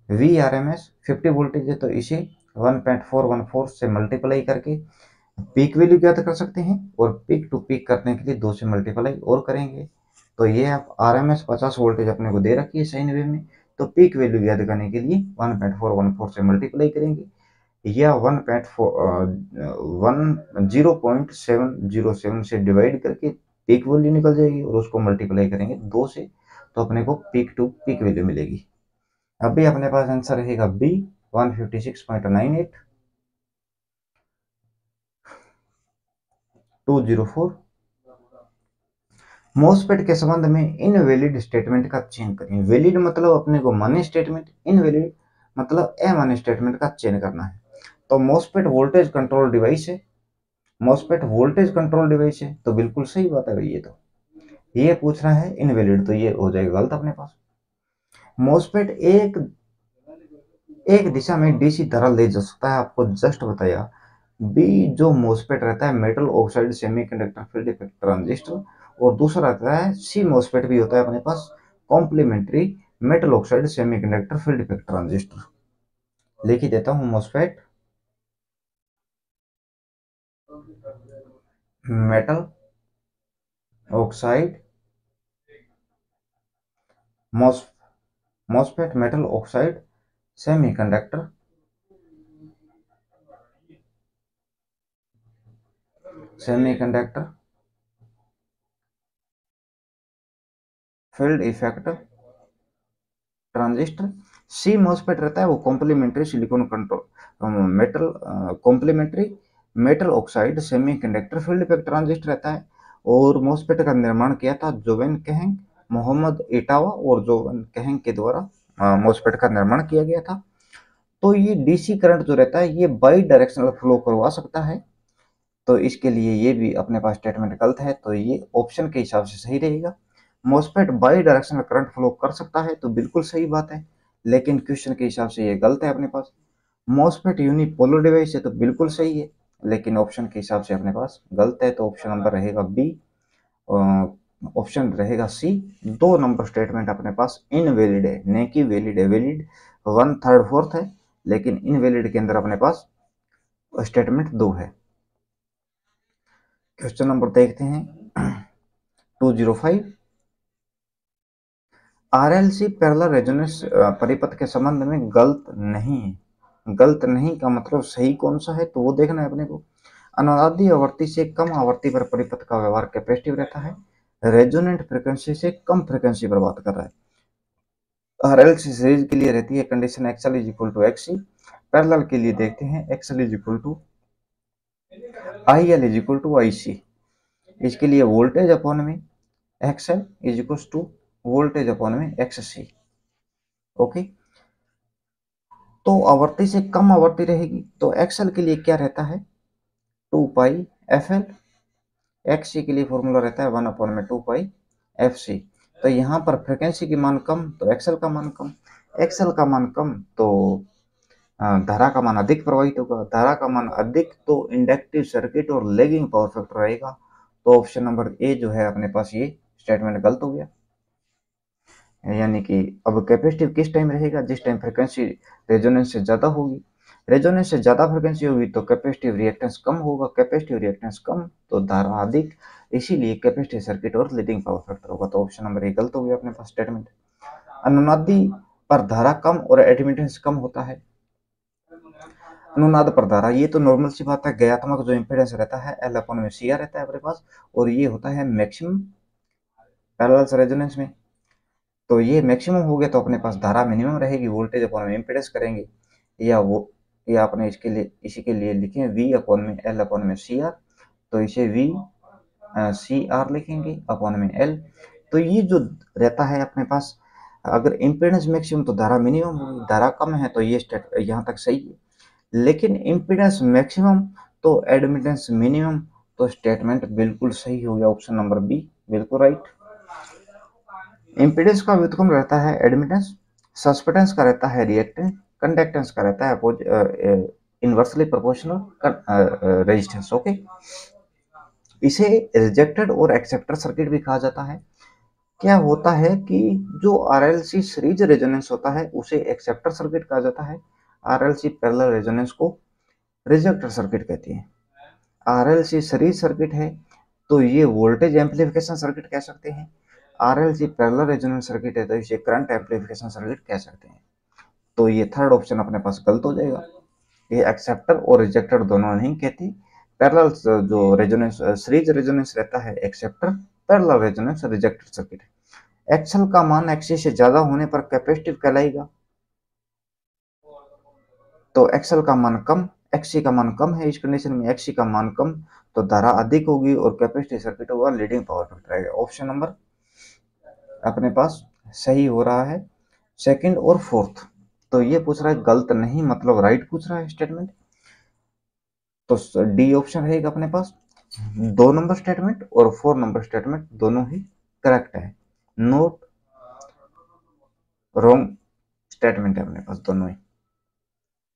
वी आरएमएस 50 वोल्टेज है, तो इसे 1.414 से मल्टीप्लाई करके पीक वैल्यू ज्ञात कर सकते हैं, और पीक टू पीक करने के लिए 2 से मल्टीप्लाई और करेंगे। तो ये आप आरएमएस 50 वोल्टेज अपने को दे रखी है साइन वेव में, तो पीक वैल्यू ज्ञात करने के लिए 1.414 से मल्टीप्लाई करेंगे, या 0.707 से डिवाइड करके पीक वैल्यू निकल जाएगी, और उसको मल्टीप्लाई करेंगे 2 से, तो अपने को पीक टू पीक वैल्यू मिलेगी। अभी अपने पास आंसर रहेगा बी 156.98 204। मोसफेट के संबंध में इनवैलिड स्टेटमेंट का चयन करें। वैलिड मतलब अपने को मान्य स्टेटमेंट, इनवैलिड मतलब अमान्य स्टेटमेंट का चयन करना है। तो मोसफेट वोल्टेज कंट्रोल डिवाइस है, मोसफेट वोल्टेज कंट्रोल डिवाइस है, तो बिल्कुल सही बात है भाई। ये पूछ रहा है इनवैलिड, तो ये हो जाएगा गलत अपने पास। मोसफेट एक दिशा में डीसी धारा ले जा सकता है, आपको जस्ट बताया। बी जो मोसफेट रहता है metal oxide semiconductor field effect transistor, और दूसरा रहता है सी मोसफेट भी होता है अपने पास, complementary metal oxide semiconductor field effect transistor. लिख ही देता हूं, MOSFET metal oxide MOSFET metal oxide semiconductor field effect transistor. C MOSFET रहता है वो complementary silicon control metal complementary metal oxide semiconductor field effect transistor रहता है। और मॉसफेट का निर्माण किया था जोवेन कहेंग, मोहम्मद इटावा और जोवेन कहेंग के द्वारा मॉसफेट का निर्माण किया गया था। तो ये डीसी करंट जो रहता है ये बाई डायरेक्शनल फ्लो करवा सकता है, तो इसके लिए ये भी अपने पास स्टेटमेंट गलत है, तो ये ऑप्शन के हिसाब से सही रहेगा। MOSFET by directional current flow कर सकता है, तो बिल्कुल सही बात है, लेकिन क्वेश्चन के हिसाब से ये गलत है अपने पास। मॉसफेट यूनिपोलर डिवाइस है, तो बिल्कुल सही है, लेकिन ऑप्शन के हिसाब से अपने पास गलत है, तो ऑप्शन नंबर रहेगा बी, ऑप्शन रहेगा सी। 2 नंबर स्टेटमेंट अपने पास इनवैलिड है, न कि वैलिड है। वैलिड 1/3 4 है, लेकिन इनवैलिड के अंदर अपने पास स्टेटमेंट 2 है। क्वेश्चन नंबर देखते हैं 205। आरएलसी पैरेलल रेजोनेंस परिपथ के संबंध में गलत नहीं है। गलत नहीं का मतलब सही कौन सा है, तो वो देखना है अपने को। अनुनादी आवृत्ति से कम आवृत्ति पर परिपथ का व्यवहार कैपेसिटिव रहता है, रेजोनेंट फ्रीक्वेंसी से कम फ्रीक्वेंसी पर बात कर रहा है। आरएलसी सीरीज के लिए रहती है condition XL is equal to XC. Parallel के लिए देखते हैं XL is equal to I L is equal to I C. इसके लिए वोल्टेज अपॉन में XL is equal to voltage upon में एक्स सी। ओके, तो आवृत्ति से कम आवृत्ति रहेगी, तो एक्सएल के लिए क्या रहता है, 2πFL। XC के लिए फॉर्मूला रहता है 1/2πFC। तो यहाँ पर फ्रिक्वेंसी की मान कम तो एक्सएल का मान कम, एक्सएल का मान कम तो धारा का मान अधिक प्रवाहित होगा, धारा का मान अधिक तो इंडक्टिव सर्किट और लैगिंग पावर फैक्टर रहेगा। तो ऑप्शन नंबर ए जो है अपने पास ये स्टेटमेंट गलत हो गया। यानी कि अब कैपेसिटिव किस टाइम रहेगा, जिस टाइम फ्रिक्वेंसी रेजोनेंस से ज्यादा होगी। रेजोनेंस से ज्यादा फ्रिक्वेंसी होगी तो कैपेसिटिव रिएक्टेंस कम होगा, कैपेसिटिव रिएक्टेंस कम तो धारा अधिक, इसीलिए कैपेसिटिव सर्किट और लीडिंग पावर फैक्टर होगा। तो ऑप्शन नंबर ए गलत हो गया अपने पास स्टेटमेंट। अनुनादी पर धारा कम और एडमिटेंस कम होता है। अनुनाद पर धारा ये तो नॉर्मल सी बात है, गयात्मक जो इम्पीडेंस रहता है L/CR रहता है अपने पास, और ये होता है मैक्सिमम पैरेलल रेजोनेंस में। तो ये मैक्सिमम हो गया तो अपने पास धारा मिनिमम रहेगी, वोल्टेज अपॉन में इम्पीडेंस करेंगे, या अपने इसके लिए इसी के लिए लिखें V/L/CR। तो इसे VCR लिखेंगे अपॉन में L। तो ये जो रहता है अपने पास, अगर इम्पीडेंस मैक्सिमम तो धारा मिनिमम होगी, धारा कम है तो ये स्टेट यहाँ तक सही है, लेकिन इम्पीडेंस मैक्सिमम तो एडमिटेंस मिनिमम, तो स्टेटमेंट बिल्कुल सही हो गया, ऑप्शन नंबर बी बिल्कुल राइट। इम्पीडेंस का व्युत्क्रम रहता है एडमिटेंस, सस्पेंटेंस का रहता है रिएक्टेंस, कंडक्टेंस का रहता है इनवर्सली प्रोपोर्शनल रेजिस्टेंस। ओके, इसे रिजेक्टेड और एक्सेप्टर सर्किट भी कहा जाता है। क्या होता है कि जो RLC सीरीज रेजोनेंस होता है उसे एक्सेप्टर सर्किट कहा जाता है, RLC पैरेलल रेजोनेंस को रिजेक्टर सर्किट कहती है। RLC सीरीज सर्किट है तो ये वोल्टेज एम्पलीफिकेशन सर्किट कह सकते हैं, RLC पैरेलल रेजोनेंस सर्किट है तो इसे करंट एम्पलीफिकेशन सर्किट कह सकते हैं। तो ये थर्ड ऑप्शन अपने पास गलत हो जाएगा, ये एक्सेप्टर और रिजेक्टर दोनों नहीं कहती। पैरेलल जो रेजोनेंस सीरीज रेजोनेंस रहता है acceptor, parallel resonance ejector circuit है। एक्सएल का मान एक्सी से ज्यादा होने पर कैपेसिटिव कहलाएगा, तो एक्सएल का मान कम, एक्सी का मान कम है, इस कंडीशन में एक्सी का मान कम तो धारा अधिक होगी और कैपेसिटिव सर्किट होगा, लीडिंग पावर फैक्टर आएगा। ऑप्शन नंबर अपने पास सही हो रहा है सेकंड और फोर्थ। तो ये पूछ रहा है गलत नहीं मतलब राइट पूछ रहा है स्टेटमेंट, तो डी ऑप्शन रहेगा अपने पास। 2 नंबर स्टेटमेंट और 4 नंबर स्टेटमेंट दोनों ही करेक्ट है, नोट रॉन्ग स्टेटमेंट है अपने पास दोनों ही।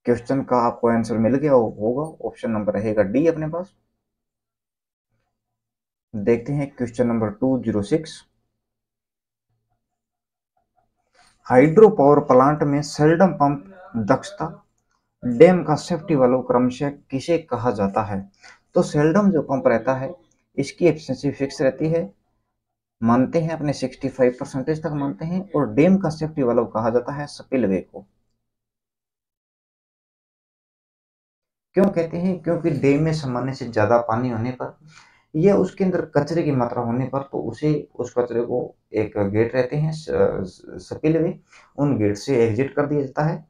क्वेश्चन का आपको आंसर मिल गया होगा, ऑप्शन नंबर रहेगा डी अपने पास। देखते हैं question number 206। Hydro power plant में सेल्डम पंप दक्षता डैम का सेफ्टी वाल्व क्रमशः किसे कहा जाता है। तो सेल्डम जो पंप रहता है इसकी एफिशिएंसी फिक्स रहती है, मानते हैं अपने 65% तक मानते हैं, और डैम का सेफ्टी वाल्व कहा जाता है स्पिलवे को। क्यों कहते हैं, क्योंकि डैम में सामान्य से ज्यादा पानी होने पर या उसके अंदर कचरे की मात्रा होने पर तो उसे उस कचरे को एक गेट रहते हैं स्पिलवे, उन गेट से एग्जिट कर दिया जाता है,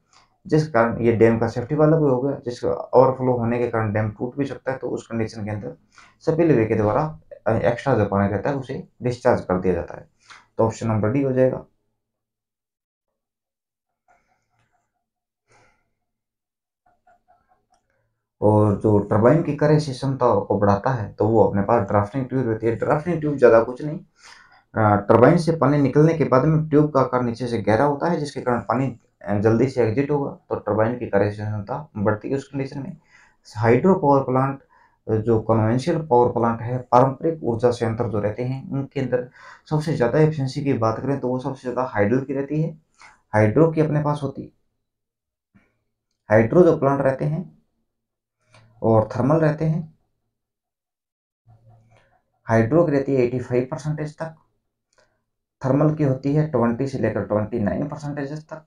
जिस कारण ये डैम का सेफ्टी वाला भी हो गया, जिसका ओवरफ्लो होने के कारण डैम टूट भी सकता है, तो उस कंडीशन के अंदर स्पिलवे के द्वारा एक्स्ट्रा जो पानी रहता है उसे डिस्चार्ज कर दिया जाता है। तो ऑप्शन नंबर डी हो जाएगा। और जो टरबाइन की कार्यशील क्षमता को बढ़ाता है तो वो अपने पास ड्राफ्टिंग ट्यूब रहती है। ड्राफ्टिंग ट्यूब ज्यादा कुछ नहीं, टरबाइन से पानी निकलने के बाद में ट्यूब का आकार नीचे से गहरा होता है, जिसके कारण पानी जल्दी से एग्जिट होगा, तो टरबाइन की कार्यशील क्षमता बढ़ती है उस कंडीशन में। हाइड्रो पावर प्लांट जो कन्वेंशनल पावर प्लांट है, पारंपरिक ऊर्जा संयंत्र जो रहते हैं उनके अंदर सबसे ज्यादा एफिशिएंसी की बात करें तो वो सबसे ज्यादा हाइड्रो की रहती है। हाइड्रो की अपने पास होती, हाइड्रो जो प्लांट रहते हैं और थर्मल रहते हैं, हाइड्रो की रहती है 85% तक, थर्मल की होती है 20 से लेकर 29% तक।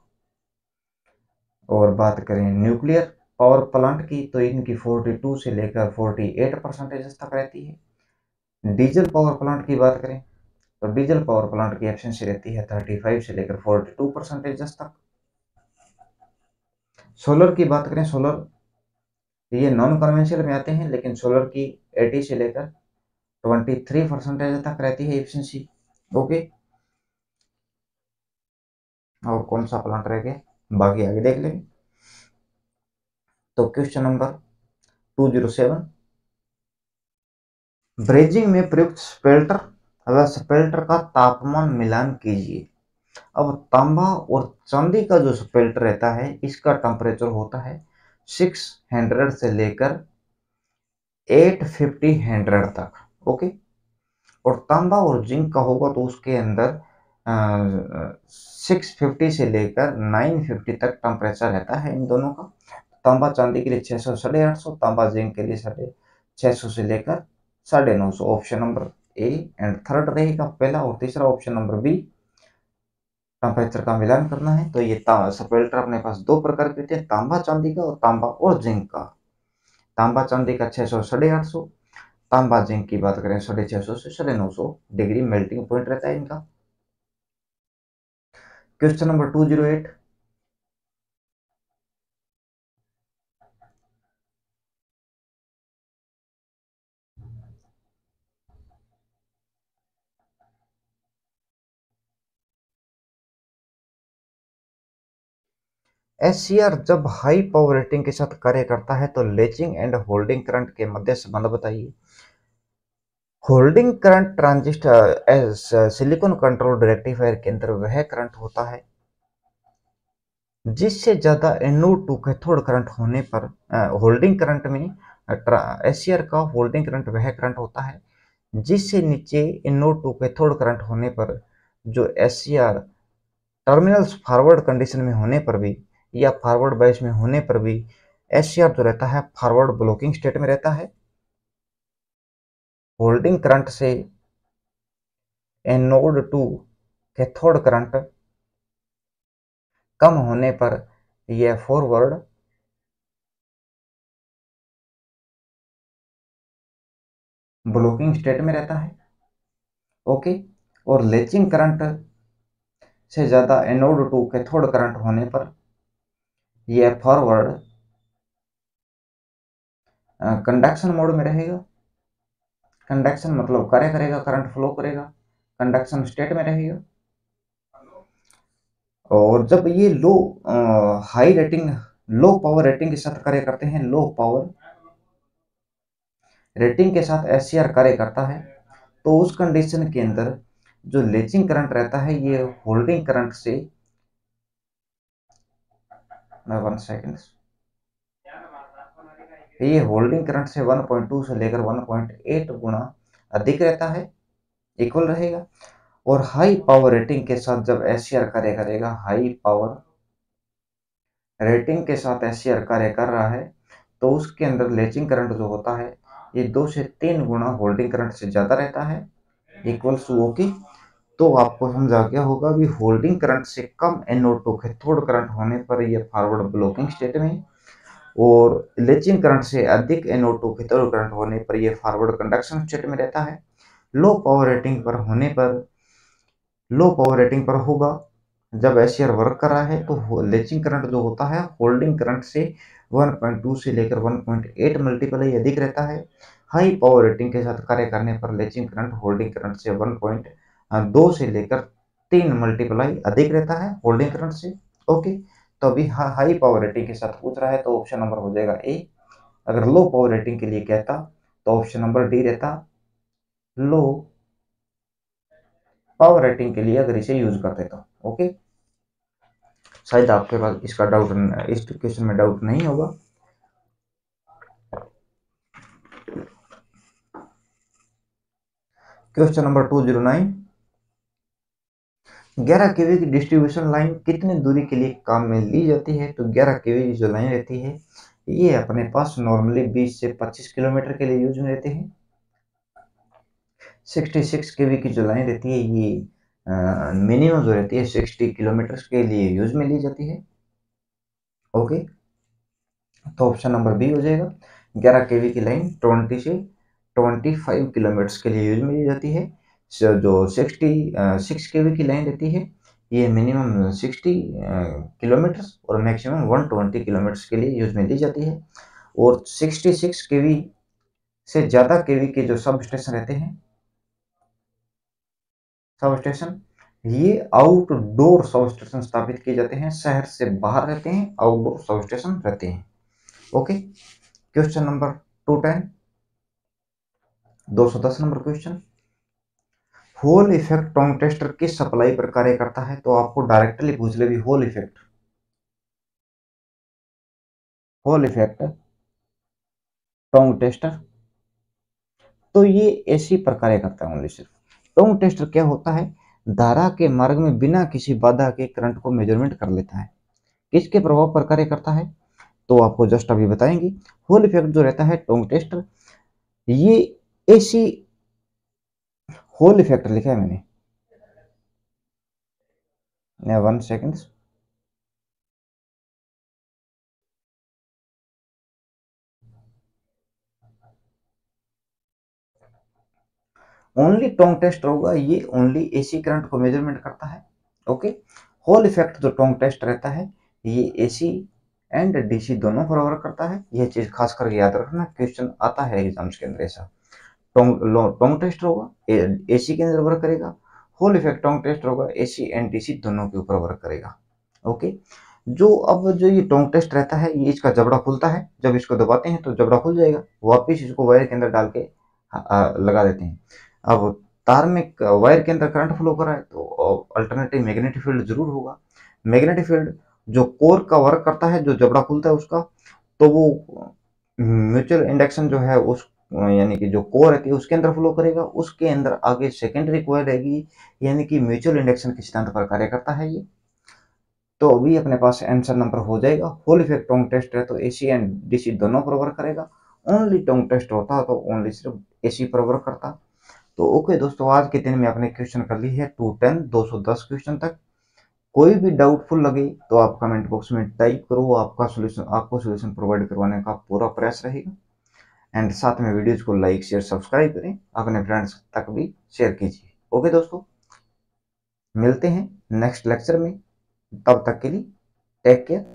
और बात करें न्यूक्लियर पावर प्लांट की तो इनकी 42 से लेकर 48% तक रहती है। डीजल पावर प्लांट की बात करें तो डीजल पावर प्लांट की एफिशिएंसी रहती है 35 से लेकर 42% तक। सोलर की बात करें, सोलर ये नॉन कन्वेंशनल में आते हैं, लेकिन सोलर की 80 से लेकर 23% तक रहती है एफिशिएंसी। ओके, और कौन सा प्लांट रह गया बाकी आगे देख लेंगे। तो क्वेश्चन नंबर 207, ब्रेजिंग में प्रयुक्त स्पेल्टर व स्पेल्टर का तापमान मिलान कीजिए। अब तांबा और चांदी का जो स्पेल्टर रहता है इसका टेम्परेचर होता है 600 से लेकर 850 तक। ओके। और तांबा और जिंक का होगा तो उसके अंदर 650 से लेकर 950 तक टेम्परेचर रहता है इन दोनों का। तांबा चांदी के लिए 600 850, तांबा जिंक के लिए 650 से लेकर 950। Option number A and third रहेगा पहला, और तीसरा ऑप्शन नंबर बी टेम्परेचर का मिलान करना है। तो ये स्पेल्टर अपने पास दो प्रकार के होते हैं, तांबा चांदी का और तांबा और जिंक का। तांबा चांदी का 600 850, तांबा जिंक की बात करें 650 से 950 डिग्री मेल्टिंग पॉइंट रहता है इनका। क्वेश्चन नंबर 208, एससीआर जब हाई पावर रेटिंग के साथ कार्य करता है तो लेचिंग एंड होल्डिंग करंट के मध्य संबंध बताइए। Holding current transistor silicon control rectifier के अंदर वह करंट होता है जिससे ज्यादा एनोड टू कैथोड करंट होने पर होल्डिंग करंट में एससीआर का होल्डिंग करंट वह करंट होता है जिससे नीचे एनोड टू कैथोड करंट होने पर जो एससीआर टर्मिनल्स फॉरवर्ड कंडीशन में होने पर भी या फॉरवर्ड बायस में होने पर भी एससीआर जो रहता है फॉरवर्ड ब्लॉकिंग स्टेट में रहता है। होल्डिंग करंट से एनोड टू कैथोड करंट कम होने पर यह फॉरवर्ड ब्लॉकिंग स्टेट में रहता है। ओके। और लेचिंग करंट से ज्यादा एनोड टू कैथोड करंट होने पर यह फॉरवर्ड कंडक्शन मोड में रहेगा। कंडक्शन मतलब कार्य करेगा, करंट फ्लो करेगा, कंडक्शन स्टेट में रहेगा। और जब ये high rating low power rating के साथ कार्य करते हैं, लो पावर रेटिंग के साथ एससीआर कार्य करता है तो उस कंडीशन के अंदर जो लेचिंग करंट रहता है ये होल्डिंग करंट से 1 सेकेंड, ये होल्डिंग करंट से 1.2 से लेकर 1.8 गुना अधिक रहता है, इक्वल रहेगा। और हाई पावर रेटिंग के साथ जब एससीआर कार्य करेगा, हाई पावर रेटिंग के साथ एससीआर कार्य कर रहा है तो उसके अंदर लेचिंग करंट जो होता है ये 2 से 3 गुना होल्डिंग करंट से ज्यादा रहता है, इक्वल्स टू ओके। तो आपको समझा गया होगा भी होल्डिंग करंट से कम एनोड टू कैथोड करंट होने पर यह फॉरवर्ड ब्लॉकिंग स्टेट में, और लेचिंग करंट से अधिक एनोड टू कैथोड करंट होने पर यह फॉरवर्ड कंडक्शन स्टेट में रहता है। लो पावर रेटिंग पर होने पर, लो पावर रेटिंग पर होगा जब एससीआर वर्क कर रहा है तो लेचिंग करंट जो होता है होल्डिंग करंट से 1.2 से लेकर 1.8 मल्टीपल अधिक रहता है। हाई पावर रेटिंग के साथ कार्य करने पर लेचिंग करंट होल्डिंग करंट से 1.2 से लेकर 3 मल्टीप्लाई अधिक रहता है होल्डिंग करंट से। ओके। तो अभी हाई पावर रेटिंग के साथ पूछ रहा है तो ऑप्शन नंबर हो जाएगा ए। अगर लो पावर रेटिंग के लिए कहता तो ऑप्शन नंबर डी रहता, लो पावर रेटिंग के लिए अगर इसे यूज करते तो। ओके। शायद आपके पास इसका डाउट, इस क्वेश्चन में डाउट नहीं होगा। क्वेश्चन नंबर 209, 11 केवी की डिस्ट्रीब्यूशन लाइन कितनी दूरी के लिए काम में ली जाती है। तो 11 केवी की जो लाइन रहती है ये अपने पास नॉर्मली 20 से 25 किलोमीटर के लिए यूज में रहते हैं। 66 केवी की जो लाइन रहती है ये मिनिमम जो रहती है 60 किलोमीटर के लिए यूज में ली जाती है। ओके। तो ऑप्शन नंबर बी हो जाएगा। 11 केवी की लाइन 20 से 25 किलोमीटर के लिए यूज में ली जाती है। जो 6 केवी की लाइन रहती है ये मिनिमम 60 किलोमीटर और मैक्सिमम 120 किलोमीटर के लिए यूज में ली जाती है। और 66 केवी से ज़्यादा केवी के जो सब स्टेशन रहते हैं, सब स्टेशन ये आउटडोर सब स्टेशन स्थापित किए जाते हैं, शहर से बाहर रहते हैं, आउटडोर सब स्टेशन रहते हैं। ओके। क्वेश्चन नंबर 210, 210 नंबर question, hall effect tong tester किस सप्लाई पर कार्य करता है? तो आपको डायरेक्टली पूछ ले भी होल इफेक्ट टोंग टेस्टर, तो ये ऐसी पर कार्य करता है ओनली सिर्फ। टोंग टेस्टर क्या होता है? धारा के मार्ग में बिना किसी बाधा के करंट को मेजरमेंट कर लेता है। किसके प्रभाव पर कार्य करता है? तो आपको जस्ट अभी बताएंगे। होल इफेक्ट जो रहता है टोंग टेस्टर, ये एसी, होल इफेक्ट लिखा है मैंने, 1 सेकेंड। ओनली टोंग टेस्टर होगा, ये ओनली एसी करंट को मेजरमेंट करता है। ओके। होल इफेक्ट जो टोंग टेस्ट रहता है, ये एसी एंड डीसी दोनों पर वर्क करता है। यह चीज खास करके याद रखना, क्वेश्चन आता है एग्जाम्स के अंदर ऐसा। टोंग टेस्ट होगा एसी के अंदर वर्क करेगा, होल इफेक्ट टोंग टेस्ट होगा एसी एंड डीसी दोनों के ऊपर वर्क करेगा। ओके। जो ये टोंग टेस्ट रहता है, ये इसका जबड़ा खुलता है, जब इसको दबाते हैं तो जबड़ा खुल जाएगा, वापिस इसको वायर के अंदर डाल के लगा देते हैं। अब तार में वायर के अंदर करंट फ्लो कर रहा है तो अल्टरनेटिव मैग्नेटिक फील्ड जरूर होगा। मैग्नेटिक फील्ड जो कोर का वर्क करता है, जो जबड़ा खुलता है उसका, तो वो म्यूचुअल इंडक्शन जो है उस, यानी कि जो कोर रहती है उसके अंदर फ्लो करेगा, उसके अंदर आगे सेकेंडरी कॉइल रहेगी, यानी कि म्यूचुअल इंडक्शन के सिद्धांत पर कार्य करता है ये। तो अभी अपने पास आंसर नंबर हो जाएगा। होल इफेक्ट टोंग टेस्ट है तो एसी एंड डीसी दोनों पर वर्क करेगा। ओनली टोंग टेस्ट होता तो ओनली सिर्फ एसी पर वर्क करता। तो ओके दोस्तों, आज के दिन में आपने क्वेश्चन कर ली है 210 210 क्वेश्चन तक। कोई भी डाउटफुल लगे तो आप कमेंट बॉक्स में टाइप करो, आपको सोल्यूशन प्रोवाइड करवाने का पूरा प्रयास रहेगा। एंड साथ में वीडियोज को लाइक शेयर सब्सक्राइब करें, अपने फ्रेंड्स तक भी शेयर कीजिए। ओके दोस्तों, मिलते हैं नेक्स्ट लेक्चर में, तब तक के लिए टेक केयर।